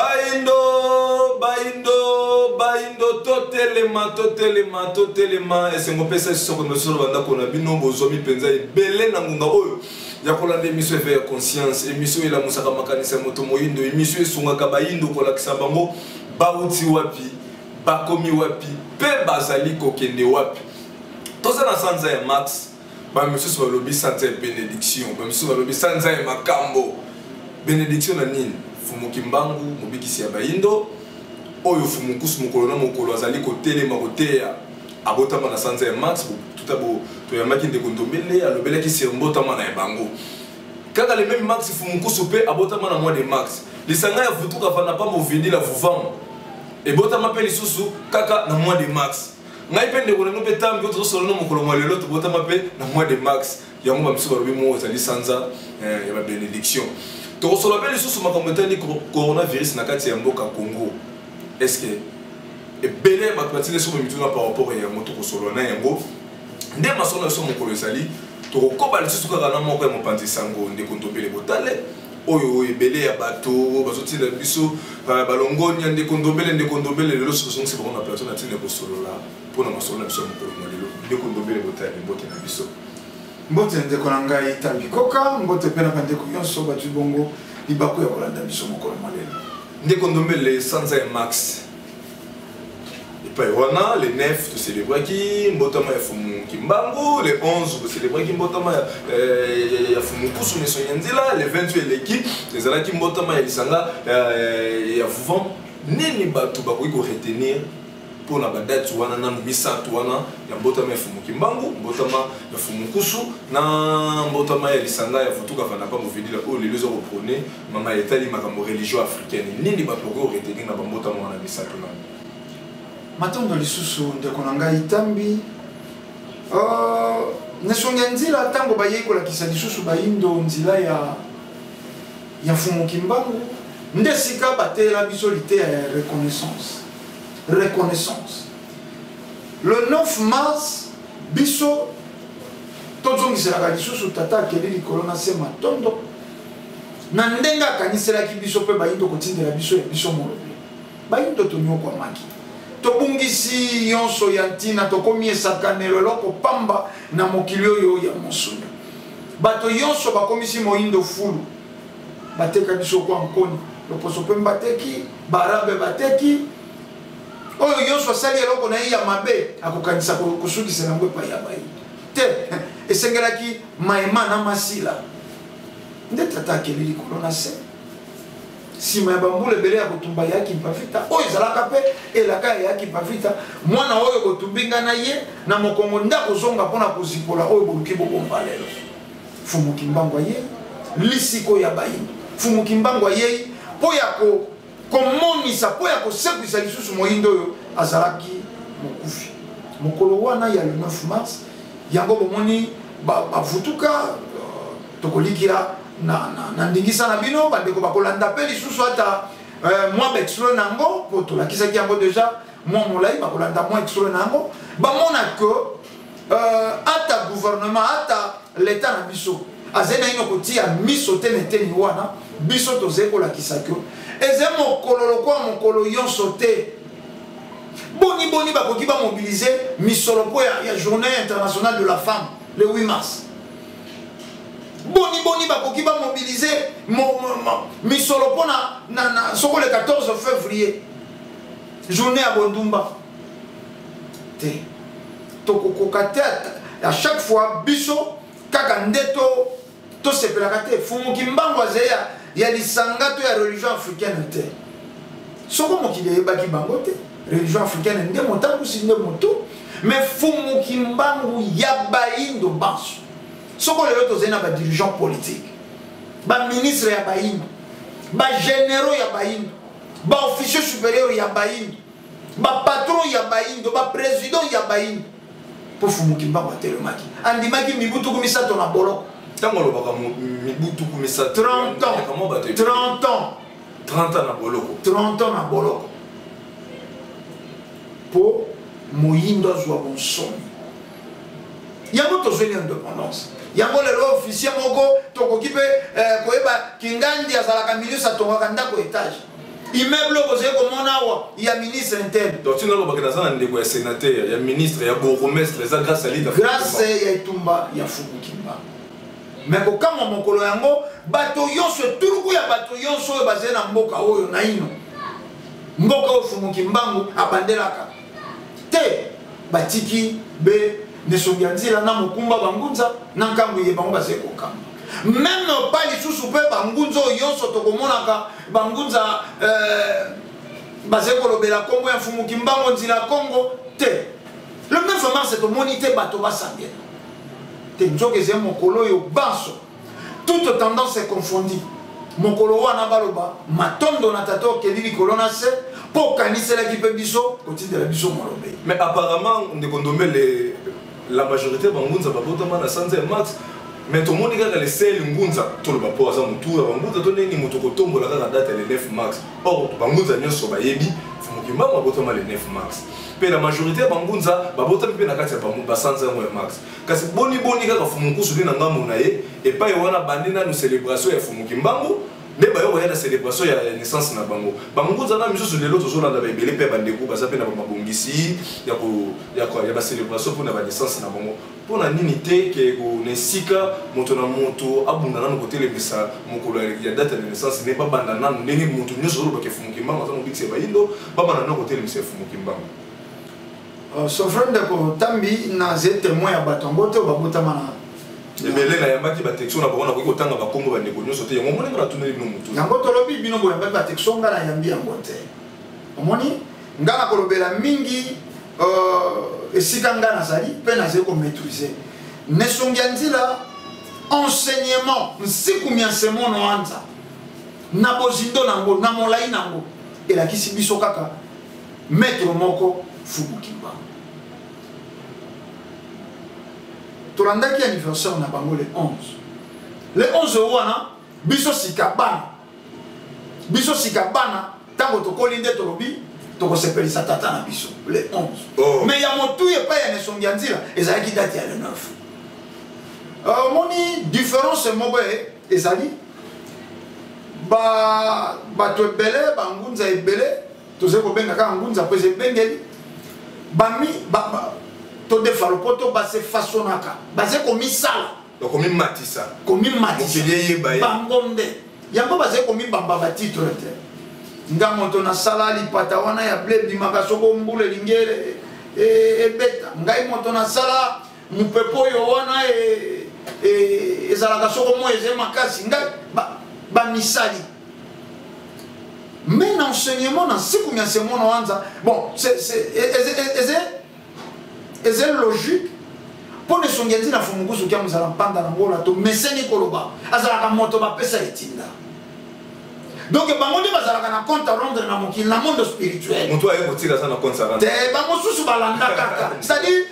Baindo, baindo, baindo, totelema, et c'est mon pèse sur le sol, on a bino, bozomi, penza, belé, nangunga, oyo. Yakola de émission éveil conscience, émission et la musaka makanisa moto moyindo, émission et sungaka baindo, kola kisabango, bauti wapi, bakomi wapi, pe bazali kokende wapi. Toza na sanza ya Max, ba monsieur sur le lobby sanza bénédiction, ba monsieur sur le lobby sanza ya makambo. Bénédiction na nini? Fumuki mbangu mobikisi ya baindo oyo fumukusu mokolo na mokolo azali kotelema koteya abotama na sanza ya Max tutabo to ya maki ndeko ndombele alobela ki sembotama na bango kaka le même Max fumukusu pe abotama na mois de Max lisanga ya vutuka fana pa movindi la vuvam e botama pe lisusu kaka na mois de Max ngai pe ndeko no pe tambi to solo no mokolo mwa lelo to botama pe na mois de Max yango ba misuba robi mo azali sanza ya ba bénédiction. Tu reçois les sous ma communauté coronavirus na kati ya mboka Congo. Est-ce que et belé ma pratique sur mituna par rapport à moto kosolo na yango nde masolo so mokolo ezali to koba le sous kaka na moko ya mopanzi sango nde kondombele botale oyo ebele ya bato bazoti na biso balongonya nde kondombele le so c'est bon na plateau na tine kosolo la pour na masolo na biso mokolo molelo nde kondombele botale mbote na biso. Mbote ndeko na ngai Tambi Koka, mbote pena bandeko nyonso batu bongo libako ya kolanda biso mokolo malelo. Ndeko ndombele sanza ya Max. Epai wana le 9 to célébrer ki mbotama ya fumu kimbangu, le 11 to célébrer ki mbotama ya fumu kusu meso nyanzila, le 28 l'équipe, les ala ki mbotama ya lisanga ya vuvant nini batu bakoki ko retenir pour la date wana na misa wana ya mbotama ya fumu kimbangu mbotama ya fumu kusu na mbotama ya lisanga ya futuka fana pa movidi la o les reprenez mama etali makambo religieux africaine nini bato ko retenir na mbotama wana misa tona matondo lisusu ndeko na ngai Tambi nesonga nzila tango bayeko la kisa lisusu baindo nzila ya fumu kimbangu ndesika batela biso lite ya reconnaissance. Le 9 mars, biso tozongisela lisusu tata keleli kolona se matondo na ndenga kanisela ki biso pe bayindo kotindela biso ya biso molobi bayindo tonyoko maki tobungisi yonso ya ntina tokomi esakanelo loko pamba na mokili oyo ya mosuni bato yonso bakomisi moyindo fulu bateka biso kwa nkoni loposo pe bateki barabe bateki oyo yonso asali eloko na ye ya mabe akokanisa kosukisela ngo epai ya bayindo te esengelaki maema na masila nde tata akeleli likolo na se nsima ya bambula ebele ya kotumba yaki mpavita oyo ezalaka mpe elaka ya yaki mpavita mwana oyo kotumbinga na ye na mokongo nde akozonga mpona kozipola oyo boluki bobomba lelo fumuki mbango ye lisiko ya bayindo fumuki mbango ye mpo ya komonisa mpo ya kosekwisa lisusu moyindo oyo azalaki mokufi mokolo wana ya le 9 mars yango bomoni bavutuka tokolikila na ndingisa na bino bandeko bakolanda mpe lisusu ata mwa baexplo nango mpo tolakisaki yango deja mwa molai bakolanda mwa explo nango bamona ke ata gouvernement ata leta na biso azali na ino kotia miso teneteni wana biso tozali kolakisa ke eze mokolo lokwa mokolo yonso te boni bakoki bamobilize misolo po ya journée internationale de la femme le 8 mars boni bakoki bamobilize misolo po na soko le 14 février journée ya bondumba te tokokoka te à chaque fois biso kaka nde tosepelaka te fumuki mbango azali ya lisanga to ya religion africaine te soko mokili eyebaki bango te religion africaine nde motambusi nde moto mais fumuki mbangu ya bayindo banso soko lelo tozali na badirigeant politique baministre ya bayindo bagénéraux ya bayindo baofficier supérieur ya bayindo bapatron ya bayindo baprésident ya bayindo mpo fumuki mbangu atelemaki andimaki mibutuku misato na boloko tango lobaka mibutuku misato 30 ans na boloko 30 ans na boloko po moyindo azwa bonsomi yango tozweli indépendance yango lelo officier moko tokoki mpe koyeba kingandi azalaka milieu atongaka ndako étage immeuble vous avez comme il y a ministre interne. Donc tu n'as pas besoin d'un sénateur, il y a ministre, il y a bourgmestre, les grâce à l'île. Grâce à Yatumba, il y a Fumukimba. Mais quand mon colo yango, batoyon se tout ya batoyon so basé na mboka oyo na ino. Mboka o Fumukimbangu abandelaka. Te batiki be ne songanzila na mokumba bangunza na nkambu ye bango basé kokamba. Même pas les sous-soupés, Bangunzo, Yonso, Tokomonaka, Bangunza, Bazekolo, Bela Congo, Fumukimbango, Nzila Congo, Te. Le 9 mars, c'est au monité Batoba Sambien. Te, Nzokeze, Mokolo, Yo, Banso. Toute tendance est confondue. Mokolo, Wana Baloba, Matondo, Natato, Kelili, Colonna, c'est pour Kanisse, la Kipe Bisso, côté de la Bisso, Molobe. Mais apparemment, on est condomé la majorité, Bangunza, Babotama, na Sanze Max. Mais tout le monde a les seuls ngunza tout le bapo aza mutu bangunza donné ni mutu kotombo la date le 9 mars. Or bangunza nyoso bayebi fumukimba mabotama le 9 mars. Pe la majorité bangunza babotama pe na kati ya ba sanza mo mars. Kasi boni kaka fumukusu na ngambo na ye et pas wana bandina nous célébration ya fumukimbango. Ne ba yo ya la célébration ya naissance na bango. Bangunza na miso lelo to zola na ba ebele pe bandeko baza pe na mabongisi ya ba célébration pour na ba naissance na bango. Pour la nini-té que nesika moto na moto abundana no côté le mesa mokolo ya date de naissance n'est pas bandana ndenge moto nyoso ro ba ke fumukimba ngata mo bikse ba indo ba bandana no côté le mesa fumukimba. Son frère de ko tambi na ze témoin ya batongo te ba botama na ebele na yambaki ba texto na bana ko kotanga ba kombo ba ndeko nyoso te yango moni na tuneli no moto yango tolobi bino bo ba texto ngala yambi yango te omoni ngala kolobela mingi esika nga nazali mpe nazali komaîtrise nesongi ya nzela enseignement nsikumi ya semono wanza na bozindo nango na molai nango elakisi biso kaka maître moko Fumukimba tolandaki anniversaire na bango le 11 le 11 wana biso sika bana ntango tokoli nde tolobi tokosepelisa tata na biso le 11 mais ya motu epai ya nesongi ya nzela ezalaki date ya le 9 omoni différence moko ezali bato ebele bangunza ebele tozali kobenga kaka ngunza mpo eza ebengeli todefalo mpo to base fasonaka baze komisala komimatisa bango nde yango bazali komibamba batitre te nga moto nasala lipata wana ya ble bimaka soko mbula elingi ebeta ngai moto nasala mopepe oyo wana ezalaka soko mo eze makasi ngai bamisali mais na enseignement na nsikumi ya semono wanza bon eze logique mpo nesongi ya nzina fumukusu kia mozala mpanda nango na to meseni koloba azalaka moto bapesa etinda. Donc bango nde bazalaka na compte à rendre na mokili na monde spirituel. Moto aye kotika ça na compte à rendre. Te bango susu balanda kaka. C'est-à-dire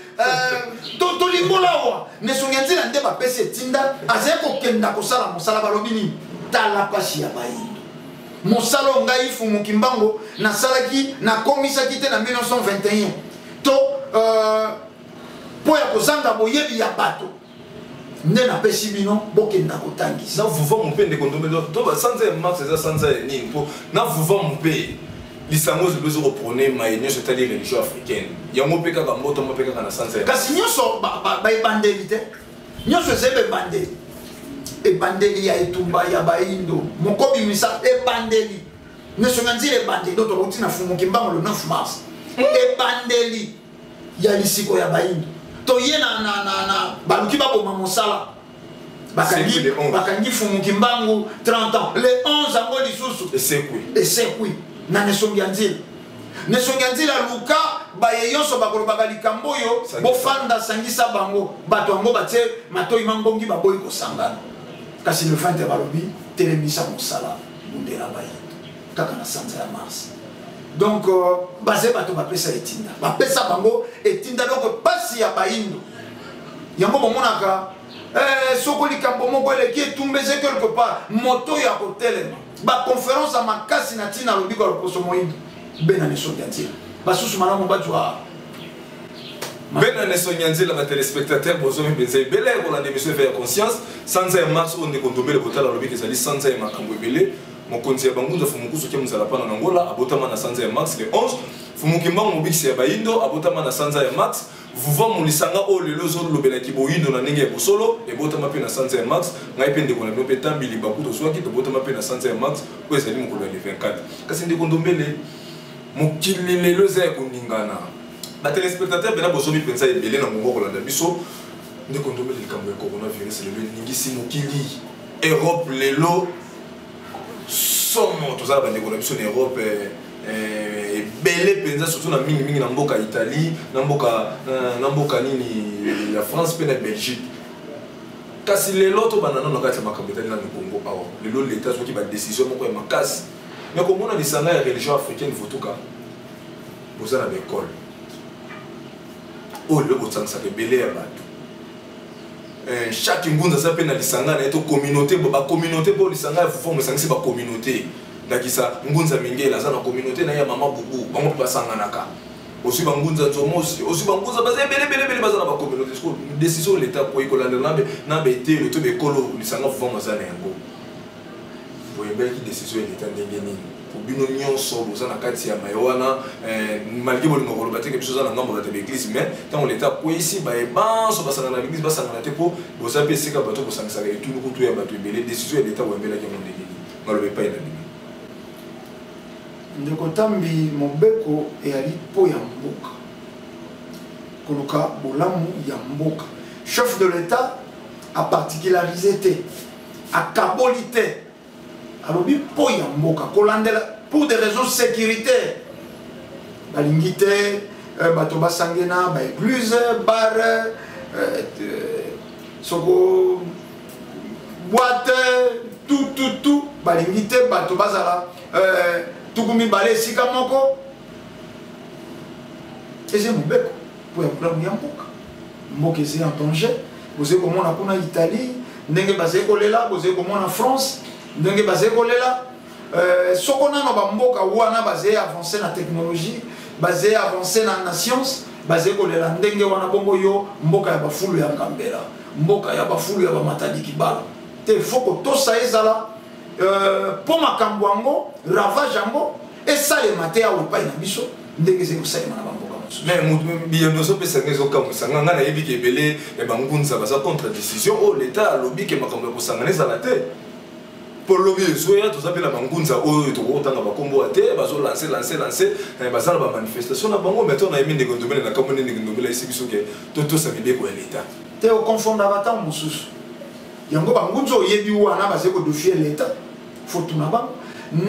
to limbola wa nesongi ya nzina nde bapesa etinda azali kokenda kosala mosala balobi nini tala pasi ya bayindo. Mosala ngai Fumukimbango nasalaki nakomisaki te na 1921 to po ya kozanga boyebi ya bato nde napesi bino bokenda kotangisa na vuva mope ndeko ndombe to basanza ya max eza sanza ya nini mpo na vuva mope lisango ezo reprene maye nyonso etali religion africaine yango mpe kaka mboto mo mpe kaka na sanza ya kasi nyonso baebandeli te nyonso eza ebandeli ebandeli ya etumba ya bayindo mokobimisa ebandeli nesonga nzila ebandeli do tokoti na Fumukimbango le 9 mars ebandeli ya lisiko ya bayindo toye na baluki baboma mosala bakangi Fumukimbango 30 ans le 11 yango lisusu esekwi na nesongi ya nzila nesongi ya nzila luka baye nyonso bakolobaka likambo oyo bofanda sangisa bango bato yango batie matoi mangongi baboyi kosangana kasi le 20 balobi telemisa mosala mundela bayindo kaka na sanza ya mars. Donc basé bato bapesa etinda bapesa bango etinda donc pasi ya bayindo yango bomonaka soko likambo moko eleki etumbeze quelque part moto ya kotelema baconférence ya makasi na ntina alobi ka loposo moyindo bena nesongi ya nzela basusu malamu bajwa bena nesongi ya nzela batelespectateur bozomi mpenza ebele ekolanda émission eveya conscience sanza ya mars oyo ndeko ndombele botala alobi ezali sanza ya makambo ebele mokonzi ya bangunza fumukusu ke muzala pana na ngola abotama na sanza ya max le 11 fumukimba mobiksi ya baindo abotama na sanza ya max vuva mulisanga o lelo zo lobela ki boyindo na ndenge ya bosolo ebotama pe na sanza ya max ngai pe ndeko na bino pe tambili bakuto swaki tobotama pe na sanza ya max po ezali mokolo ya 24 kasi ndeko ndombele mokili lelo eza ya koningana batelespectateur bena bozomi mpenza ebele na mongo kolanda biso ndeko ndombele likambo ya coronavirus lelo eningisi mokili Europe lelo somo tozala bandeko na biso na Europe ebele mpenza surtout na mingi na mboka Italie na mboka nini ya France pe na Belgique kasi lelo tobanda nano kati ya makambo etali na Congo awa lelo leta azwaki badécision moko ya makasi mais komona lisanga ya religion africaine votuka boza na baekole oyo lelo bosangisaka ebele ya bato chaque ngunza aza mpe na lisanga na ye to communauté bacommunauté mpo lisanga ya fufongo esangisi bacommunauté ndakisa ngunza mingela aza na communauté na ye ya mama bubu bango mpe basanganaka oswi bangunza nzomosi oswi bangunza baza ebelebelebele baza na bacommunauté décision leta po ekolandela na betelo to bekolo lisanga fufongo aza na yango boyembelaki décision ya leta ndenge nini bino nyonso boza na kati ya maye wana malgré bolingo koloba te ke biso oza na ngambo bato ya baeglise mais ntango leta akwesi bayebanso basangana na baeglise basangana te mpo boza mpe esika bato bosangisaka etunu kutu ya bato ebele décision ya leta boyembelaki yango ndenge nini ngaloba epai na bino ndeko Tambi mobeko eyali mpo ya mboka koluka bolamu ya mboka chef de l'état aparticularisé te akaboli te alobi mpo ya mboka kolandela pour des raisons sécuritaires balingi te bato basangena baéglise bar soko boîte tout balingi te bato bazala tuku mibale esika moko eze mobeko mpo ya bolamu ya mboka mboka eze en danger bozali komona kuna Italie ndenge bazali kolela bozali komona France ndenge bazali kolela soko nano bamboka wana bazali avancé na technologie bazali avancé na science bazali kolela ndenge wana bongo yo mboka ya bafulu ya ngambela mboka ya bafulu ya bamatadi kibala te foko tosa ezala po makambo yango ravage yango esalema te awa epai na biso ndenge ezali kosalema na bamboka mosusu mais biyendo ozopesanga ezokamwisanga ngai nayebi ke ebele bangunza baza contre décision oyo leta alobi ke makambo ya kosangana ezala te mpo lobi ezoya toza mpe na bangunza oyo tokotanga bakombo ya te bazolanse baza na bamanifestation na bango mais to nayebi ndenge ndomele na kambo nde ndenge ndomele ayisi biso ke totosa mibeko ya leta te okonfonda batango mosusu yango bangunza oyebi wana bazali kodofie leta fotu na bango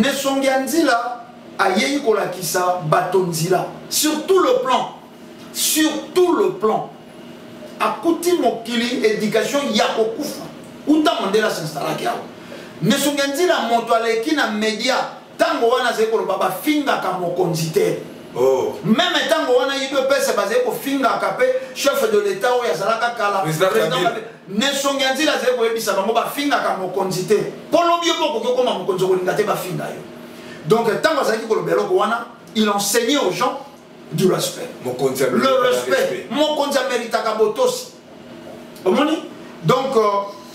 nesongi ya nzila ayei kolakisa bato nzila sur tout le plan akuti mokili éducation ya kokufa uta mondela s'installaki awa nesongi ya nzila moto aleki na media ntango wana azali koloba bafingaka mokonzi te même ntango wana yibi opesa bazali kofingaka mpe chef de l'état oyo azalaka kala nesongi ya nzila azali koyebisa bango bafingaka mokonzi te mpo lobi yo mpo okoki okoma mokonzi okolinga te bafinga yo donc ntango azalaki koloba eloko wana il enseignait aux gens du respect le respect mokonzi ameritaka botosi omoni donc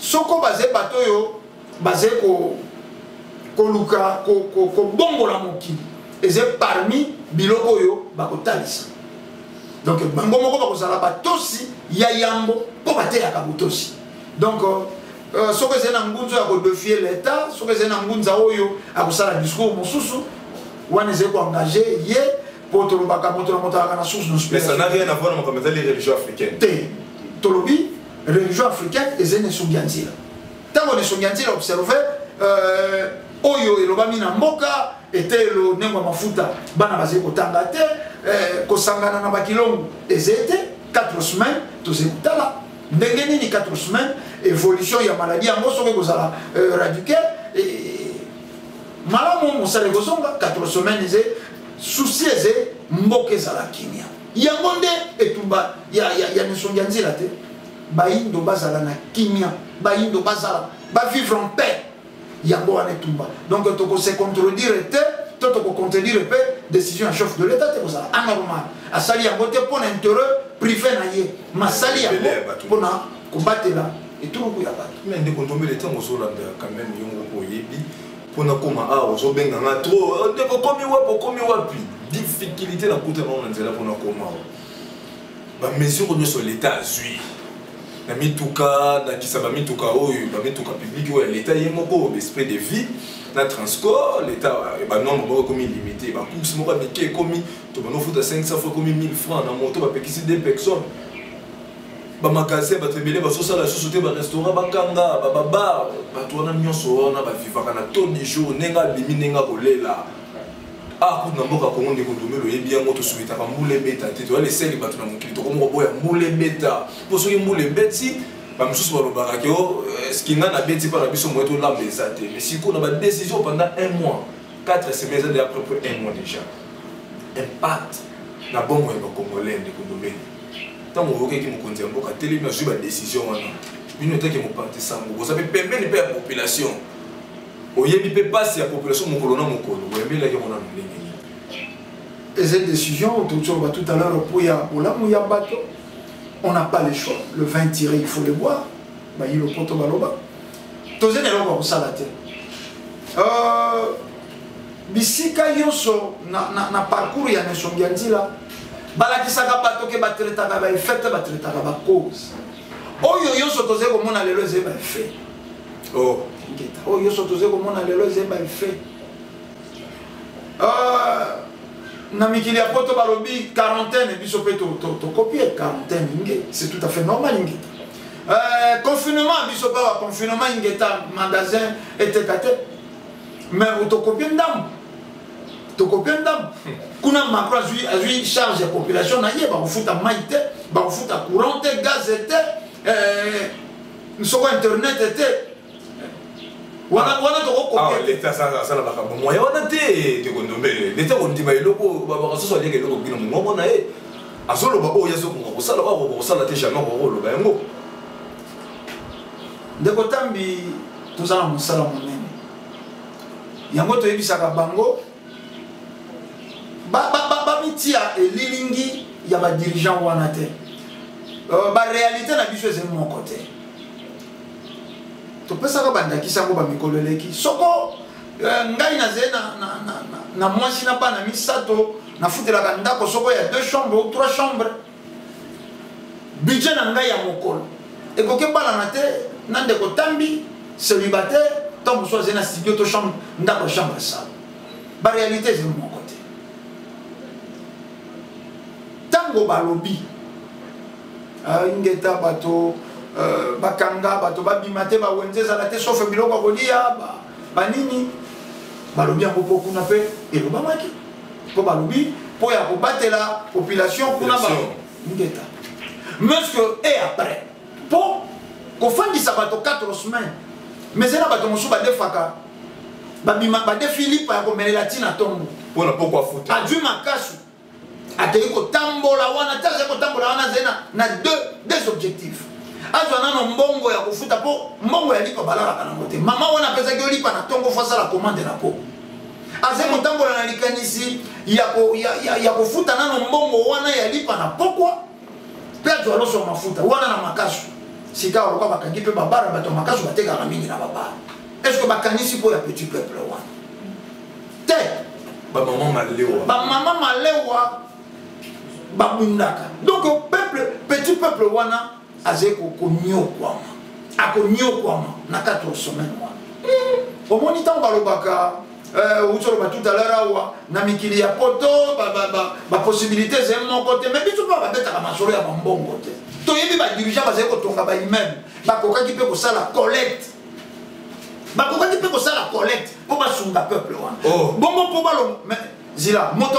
soko bazali bato oyo bazali koluka kobongola mokili eza parmi biloko oyo bakotalisa donc bango moko bakozala batosi ya yambo mpo bateyaka botosi donc soki ezali na ngunza ya kodefie l'état soki ezali na ngunza oyo akosala discours mosusu wana ezali koengage ye mpo tolobaka moto na moto alaka na source te tolobi religion africaine ezali nesongi ya nzela ntango nesongi ya nzela observe oyo elobami na mboka etelo ndenge ya mafuta bana bazali kotanga te kosangana na bakilongo ezali te 4 semaines tozali kotala ndenge nini 4 semaines évolution ya maladie yango soki kozala radique malamu mosala ekozonga 4 semaines ezali susi ezali mboka ezala kimia yango nde etumba ya nesongi ya nzela te bayindo bazala na kimia bayindo bazala bavivre en paix yango wana etumba donc tokose contredire te to tokocontredire mpe décision ya chef de l'état te kozala anormal asali yango te mpo na intérêt privé na ye masali yango mpona kobatela etuluku ya bato mais ndeko ndombele ntango ozolanda quand même yongo oyebi pour na koma ozobenga nga trop ndeko komi wapi difficulté na kuta na nzela pour na koma ba mesure nyonso l'état azui na mituka na kisaba mituka oyo ba mituka public oyo l'état yemoko esprit de vie na transport l'état ba nombre moko comme limité ba course moko mike comme to ba no futa 500 fois comme 1000 francs na moto ba pekisi 2 personnes ba magasin ba tebele ba sosala société ba restaurant ba kanga ba bar ba tourna nyonso na ba vivaka na ton du jour nenga bimi nenga kolela kuna mboka Kongo ndeko domelo yebi yango to subita ka mbule beta te to les sel bato na mokili to komo boya mbule beta poso mbule beti ba msusu ba lobaka ke skinga na beti para biso moto lambe ezate mais si ko na ba décision pendant 1 mois 4 semaines de à peu près 1 mois déjà impact na bongo ya ba congolais ndeko domelo tango oke ki mokonzi mboka telemi azui ba décision wana bino teke mo parti sango vous savez pembeni pe la population oyebi pe passe la population mokolo na mokolo oyebi la ke mona ndenge. Et cette décision, tout à l'heure, on n'a pas le choix. Le vin tiré, il faut le boire. Il le poto baloba. Tous les gens vont s'arrêter. Bisika yonso na parcours ya nesongianzi là. Balakisaka bato ke batretaka ba effet batretaka ba cause. Oyo yonso toze ko mona lelo zeba effet. Oh, ngeta. Oyo yonso toze ko mona lelo zeba effet. Na mikili ya poto balobi quarantaine biso pe to copier quarantaine ngé, c'est tout à fait normal ngé. Confinement biso pa confinement ngeta magasin était caté. Mais to copier ndam. To copier ndam. Kuna Macron a charge de population na yeba futa maite, ba futa courant gaz était soko internet était wana to copier l'état ça la baka moya wana te de kondomele l'état on dit ba eloko ba rasoso aleke eloko bino mo na e azolo ba o yazo ko sala ba ko sala te jamais ko lo ba ngo ndeko tambi tozala mosala monene yango to yebisaka bango ba mitia elilingi ya ba dirigeant wana te ba réalité na biso ezali mon côté to pesa ka banda kisango ba mikoleleki soko ngai na zena na mwasi na bana misato na futela ka ndako soko ya 2 chambres ou 3 chambres budget na ngai ya mokolo e ko ke bala na te na ndeko tambi célibataire tant so zena studio to chambre ndako chambre ça ba réalité c'est mon côté tango balobi ingeta bato bakanga bato babimate ba wenzeza la te sauf biloko kolia ba nini balobi yango po kuna pe eloba maki po balobi po ya kobatela population kuna ba ingeta mais que et après po kofandisa bato 4 semaines mais ena bato mosu badefaka babima bade Philippe ya komelela tina tongo pona pourquoi futa adu makasu ateli kotambola wana taze kotambola wana zena na deux objectifs azwana no mbongo ya kufuta po mbongo ya lipa balala kana mote mama wana pesa ki lipa na tongo fasa la commande na po aze kotambola na likanisi ya kufuta nano mbongo wana ya lipa na pokwa pe azo loso mafuta wana na makasu sika oroka bakangi pe babara bato makasu bateka na mingi na babara est-ce que bakanisi po ya petit peuple wana te ba maman malewa babundaka donc peuple petit peuple wana azeko konyokwama akonyokwama na 4 semaines wana omoni tango balobaka utoloba tout à l'heure awa na mikili ya poto ba possibilité c'est mon côté mais biso ba betaka masolo ya mbongo te to yebi ba dirigeant bazeko tonga ba immeuble bakokaki pe kosala collecte bakokaki pe kosala collecte po basunga peuple wana bongo po balo mais zila moto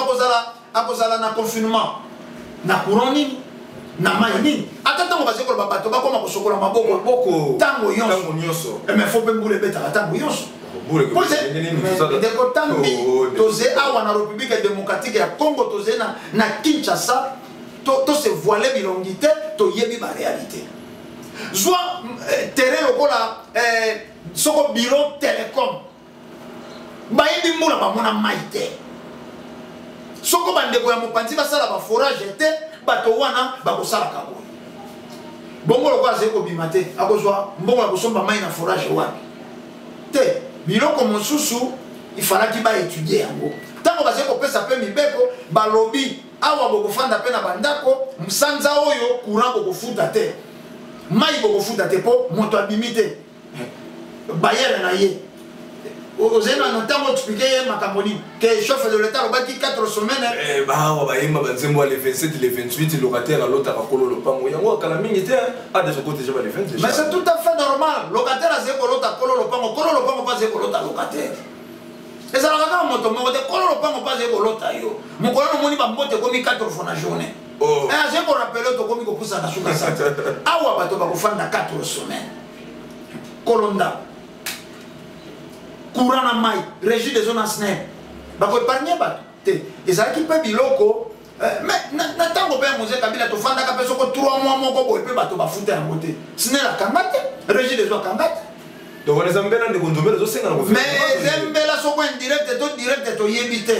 akozala na confinement na courant nini na mai nini ata tango bazekolo bato bakoma kosokola maboko tango yonso mais faut pe mbule betaka tango yonso ndeko tambi toze awa na République démocratique ya Congo toze na Kinshasa to se voiler bilongi te toyebi ba réalité zwa terrain lokola soko bureau télécom bayebi mbula bamona mai te soko bandeko ya mopanzi basala ba forage te bato wana bakosala kaboy bongo lokola zeko bima te akozwa mbongo ya kosomba mai na forage wapi te biloko mosusu il fallait qu'il va étudier yango tango baze ko pesa pe mibeko balobi awa bokofanda pe na bandako msanza oyo courant bokofuta te mai bokofuta te po moto abimite bayere na ye ozena notamment expliquer makamboni que chef de l'état obaki 4 semaines bah on va y ma banzembo les 27 les 28 locataire à l'autre à kolo lopango yango kala mingi te a de ce côté je vais les 20 mais c'est tout à fait normal locataire a zeko lota kolo lopango pas zeko lota locataire et ça la kaka moto mo de kolo lopango pas zeko lota yo mo kolo moni ba mbote komi 4 fois na journée et zeko rappeler to komi ko poussa na suka sa awa bato ba ko fanda 4 semaines kolonda courant na mai régie des zones en SNEP bako épargner bato te ezalaki mpe biloko mais na ntango mpe ya mose kabila tofandaka mpe soko 3 mois moko boye mpe bato bafuta yango te SNEL akanga te régie des eaux akanga te donc les ambela ndeko nzombela ezosengana mais zembela soko indirect to direct toyebi te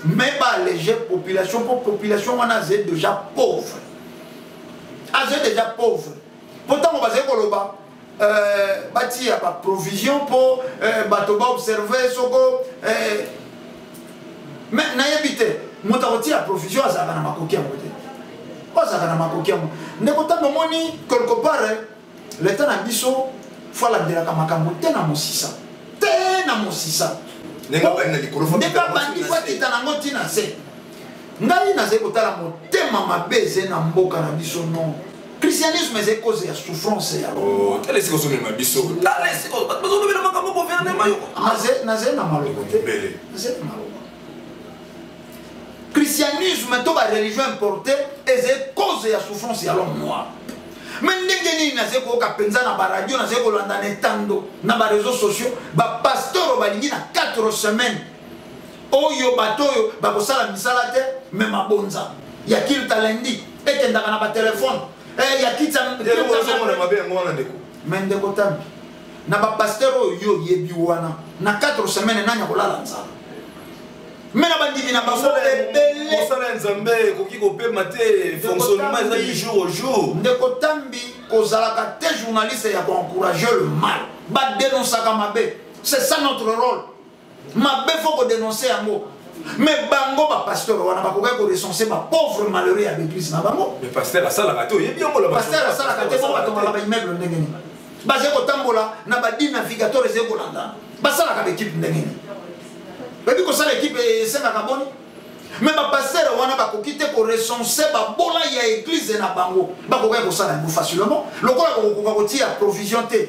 mais baalléger population po population wana aze déjà pauvre aze déjà pauvre pourtant bazali koloba bâti à provision pour bateau observer soko mais n'ayebite motaroti à provision à Zagana Makokia moté pas Zagana Makokia ne kota moni quelque part l'état na biso faut la dira kamakambo te na mosisa nenga ba na likolo fa ndeka bandi kwa kitana ngoti na se ngai na ze kotala motema mabeze na mboka na biso non christianisme est cause de souffrance. Oh, quel est ce que vous avez dit? Là, c'est quoi? Vous avez dit que vous avez christianisme est une religion importée et c'est cause de souffrance à l'homme noir. Mais ndengeni na zeko ka penza na radio na zeko landa netando na ba réseaux sociaux ba pasteur balingi na 4 semaines oyo batoyo ba ko sala misala te même abonza ya kil talendi ekendaka na ba téléphone ya kitsa mendeko tambi na ba pasteur oyo yebi wana na 4 semaines nanya kolala nzala mena bandimi na bango ebele mosala nzambe koki kopema te fonctionnement ezali jour au jour ndeko tambi kozalaka te journaliste ya koencourager le mal badénonsaka mabe c'est ça notre rôle mabe faut kodénoncer yango mais bango ba pasteur wana bakoka ko recenser ba pauvre malheureux ya l'église na bango mais pasteur asalaka te oyebi yango la pasteur asalaka te ko batomala ba immeuble ndengeni baze kotambola na badine navigateur eze kolanda basalaka ba équipe ndengeni babi ko sala équipe senga kaboni mais ba pasteur wana bakoki te ko recenser ba bola ya église na bango bakoka ko sala ngo facilement lokola ko kotia provision te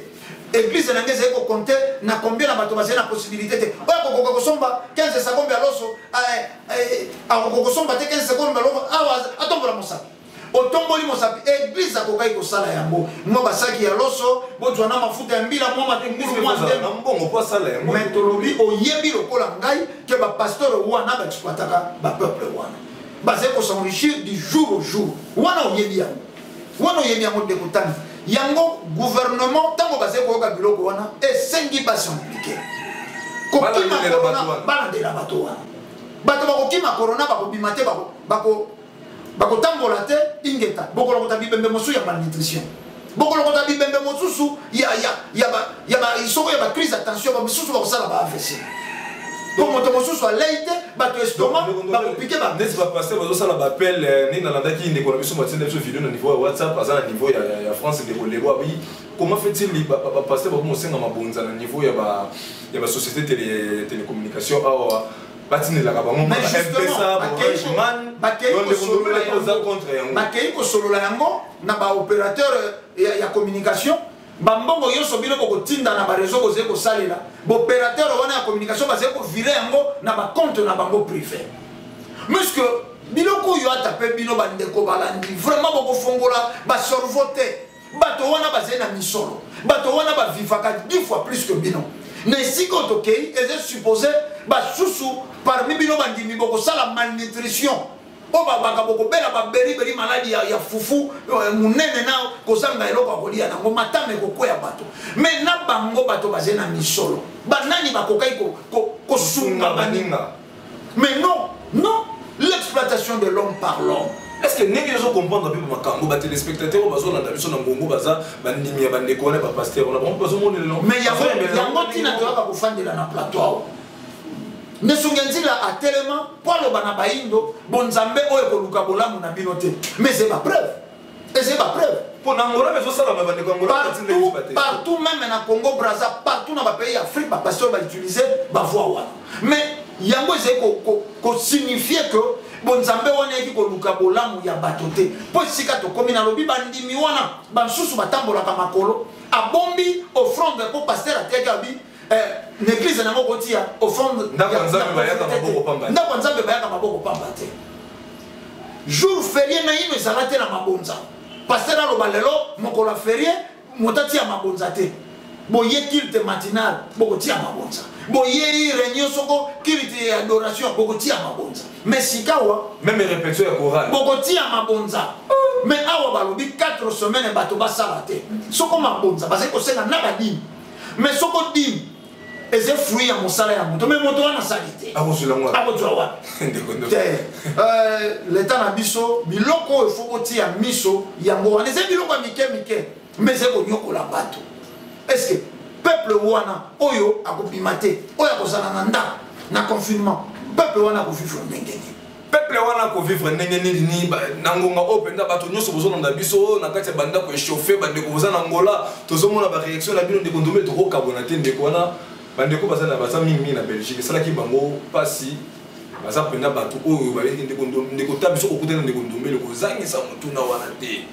église na ngeze ko compter na combien na bato bazena possibilité te oya ko kosomba 15 secondes ya loso ko kosomba te 15 secondes ya loso awa atombola mosapi otomboli mosapi église akokai kosala yango mo basaki ya loso bozwana mafuta ya mbila mo matengulu mo ndem mbongo po sala yango mais tolobi oyebi lokola ngai ke ba pasteur wana ba exploitaka ba peuple wana bazé ko s'enrichir du jour au jour wana oyebi yango de kotani yango gouvernement tango basé ko yoka biloko wana esengi basi impliqué kokima corona balandela bato wana bato bakokima corona bakobima te bakotambola te ingeta bokolokota bibembe mosusu ya malnutrition bokolokota bibembe mosusu isoko ya bacrise attention bamisusu bakosala ba AVC po moto mosusu alei te bato estomac bakopike neti bapaster bazosala bappel ndenge nalandaki ndeko na biso matinda biso video na niveau ya whatsapp aza na niveau ya france ndeko lelo abi comment fait-il bapaster bakomosenga mabonza na niveau ya basociété télécommunication awa batinelaka bango bakei kosolola yango na baopérateur ya communication bambongo nyonso bino kokotinda na bareseau kozali kosalela baopérateur wana ya communication bazali kovire yango na bacompte na bango privé muske biloko oyo ata mpe bino bandeko balandi vraiment bokofongola basorvo te bato wana bazali na misolo bato wana bavivaka 10 fois plus que bino na esika otokei eza supposé basusu parmi bino bandimi bokosala malnutrition o babaka bokobela baberiberi maladi ya fufu munene na kozanga eloko ya kolia nango matame kokwea bato mais na bango bato bazali na misolo banani bakokai kosunga baninga mais non l'exploitation de l'homme par l'homme est-ce que ndenge ozo comprendre pe makambo ba téléspectateurs bazo landa biso na ngongo baza bandimi ya bandeko na ba pasteur on a bon bazo monela non mais yango tina to ka kofandela na plateau ne sungenzila atelema polo bana baindo bonzambe oyo koluka bolamu na binote mais c'est ma preuve et c'est ma preuve pour Angola mais ça la bandeko Angola partout même na Congo Brazza partout dans les pays Afrique ba pasteur va utiliser ba voix wana mais yango c'est ko signifier que bonzambe wana eki koluka bolamu ya batote po sika to komi na lobi bandimi wana bansusu batambola ka makolo abombi offrande pour pasteur ateka bi l'église n'a pas dit offrande ndakwanzambe bayaka maboko pamba te jour férié na ino ezalate na mabonza pasteur aloba lelo mokolo férié motati ya mabonza te boye kilte matinal bokotia mabonza boye réunion soko kilte adoration bokotia mabonza mais sikawa même répétition ya chorale bokotia mabonza mais awa balobi 4 semaines bato basala te soko mabonza parce que kosenga na badimi mais soko dimi eze fruit ya mosala ya moto mais moto wana salite akosula ngwa akozwa wa l'état na biso biloko il faut kotia miso yango wana eze biloko ya mike mais c'est ko nyokola bato est-ce que peuple wana oyo akobima te oyo akozala na ndako na confinement peuple wana akovivre ndenge nini peuple wana akovivre ndenge nini na ngonga oyo mpenza bato nyonso bozolanda biso na kati ya bandako échauffe bandeko boza na ngola tozomona baréaction na bino ndeko ndombe tokokabona te ndeko wana bandeko baza mingi na Belgique esalaki bango mpasi baza mpenza bato oyo baleki ndeko ta biso kokutana ndeko ndombele kozangisa motuna wana te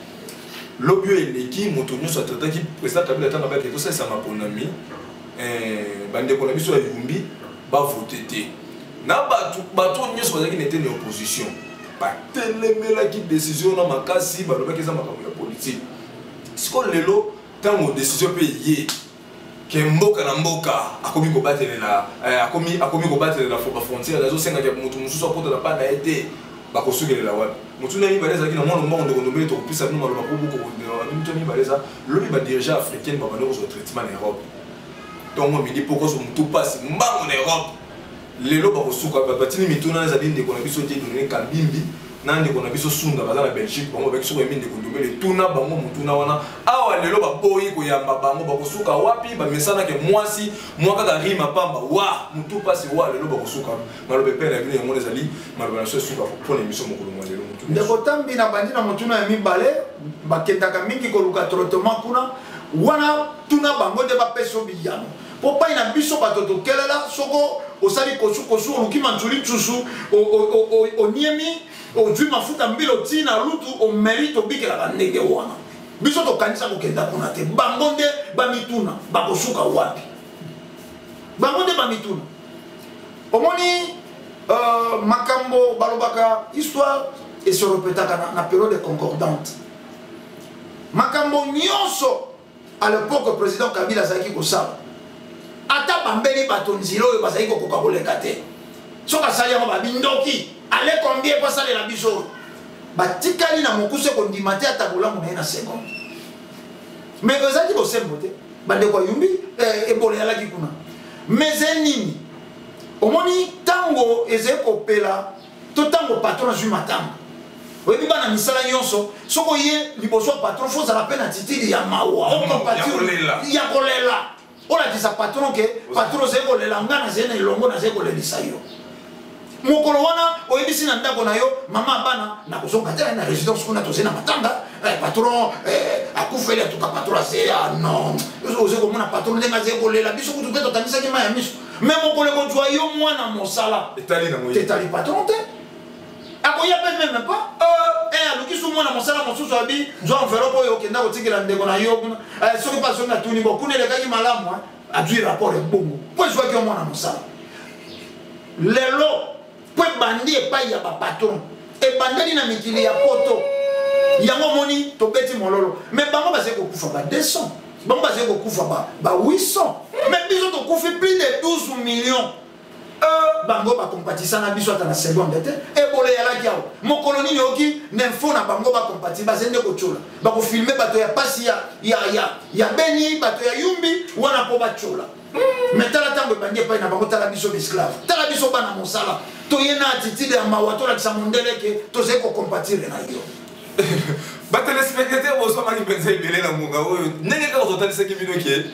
lobi oyo eleki moto nyonso atrataki président Kabila atanga bayake tosalisa maponami bandeko na biso ya yumbi bavote te na bato nyonso bazalaki nete na opposition batelemelaki décision na makasi balobaki eza makambo ya politique sikoyo lelo ntango décision mpe ye ke mboka na mboka akomi kobatelela frontière azosengaki moto mosusu akota na pana ye te bakosukelela wapi motu na mibale ezalaki na mwana mbongo ndeko ndombele tokopesa bino maloba po bukomotu mibale eza lobi badirigant africaine babande kozwa traitement na Europe ntongo midi po kozwa motu mpasi mbango na Europe lelo bakosuka batini mituna ezali ndeko na biso jedonene kabimbi na ndeko na biso sunda baza na Belgique bango baki soko yemi ndeko ndombele tuna bango motuna wana awa lelo baboyi koyamba bango bakosuka wapi bamesanake mwasi mwa kaka rima pamba wa motu mpasi wa lelo bakosuka maloba epe na bino yango ezali maloba na so esuka mpona émission mokolo mwa lelo ndeko tambi na bandi na motuna ya mibale bakendaka mingi koluka traitement kuna wana tuna bango nde bapesa biyano po pai na biso bato tokelela soko osali kosu oluki manzuli tsusu oniemi ozwi mafuta mbilo tina lutu omérite obikelaka ndenge wana biso tokanisa kokenda kuna te bango nde bamituna bakosuka wapi bango nde bamituna omoni makambo balobaka histoire esorepetaka na période concordante makambo nyonso à l'époque président Kabila azalaki kosala ata bambeli bato nzila oyo bazalaki kokoka koleka te soki asali yango babindoki ale combien po asalela biso batikali na mokuse kondima te ata bolamu na ye na seconde mais ezalaki bosembo te bandeko yumbi ebolo eyalaki kuna mais ze nini omoni ntango ezali kopela to ntango patron azwi matanga oyebi bana misala nyonso soki oye liboso ya patron fo ozala mpe na titili ya mawa ya kolela olakisa patron ke patron ozali kolela nga nazali na elongo nazali kolelisa yo mokolo wana oyebisi na ndako na yo mama bana na kozonga te na résidence kuna tozali na matanga patron akufeli atuka patron azali non ozali komona patron ndenge azali kolela biso kutu te tokanisaki ma ya miso mais mokolo ekozwa yo mwana mosala tetali patron te akoya pe même pas aluki su mwana mosala mosusu abi zwa enveloppe oyo okenda kotikela ndeko na yo kuna soki mpa soki natuni bo kuna elekaki malamu azwi rapport ebongo po ezwaki yo mwana mosala lelo po ebandi epai ya bapatron ebandeli na mikili ya poto yango moni tobeti mololo mais bango bazali kokufa ba 200 bango bazali kokufa ba 800 mais biso tokufi plus de 12 millions bango bakompatisa na biso ata na seconde te ebolo eyalaki awa mokolo nini oki nemfo na bango bakompati bazali nde kotyola bakofilme bato ya pasi ya beni bato ya yumbi wana mpo batyola mais tala tango ebandi epai na bango tala biso esclave tala biso bana mosala toye na attitude ya mawa tolakisa mondele ke tozali kocompatire na yo batelespectateur bozwamaki mpenza ebele na ngonga oyo ndenge kaka totalisaki bino ke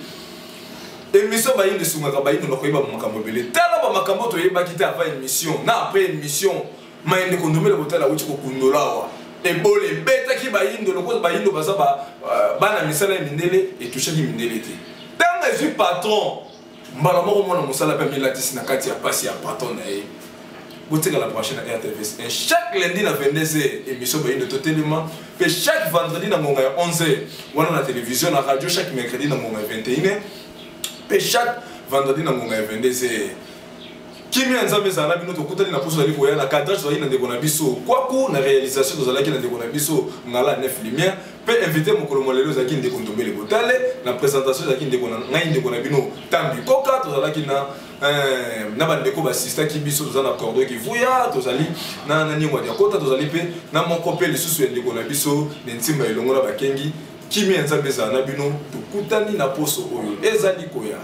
émission bayinde esungaka bayinde na koyeba bamakambo ebele tala bamakambo toyebaki te avant émission na après émission mayende kondomela botala wuti kokundola awa ebole ebetaki bayindo lokola bayindo baza bana misala ya mindele etushaki mindele te ntango ezwi patron mbala moko mwana mosala mpe milatisi na kati ya pasi ya patron na ye botika la prochaine à RTVS chaque lundi na 22h émission bayindo totelema pe chaque vendredi na ngonga ya 11h wana na télévision na radio chaque mercredi na ngonga ya 21h pe chaque vendredi na ngonga ya 22h Kimi nzambe zana bino tokutani na poso zali koya na cadrage zali na ndeko na biso kwaku na réalisation tozalaki na ndeko na biso ngala 9 lumière pe invité mokolo molelo zaki ndeko ndombele botale na présentation zaki ndeko na ngai ndeko na bino tambi koka tozalaki na bandeko basista ki biso tozana cordo ki vuya tozali na nyingwa ya kota tozali pe na moko pe lisusu ya ndeko na biso nentimba elongo na bakengi Kimi nzambe zana bino tokutani na poso oyo ezali koya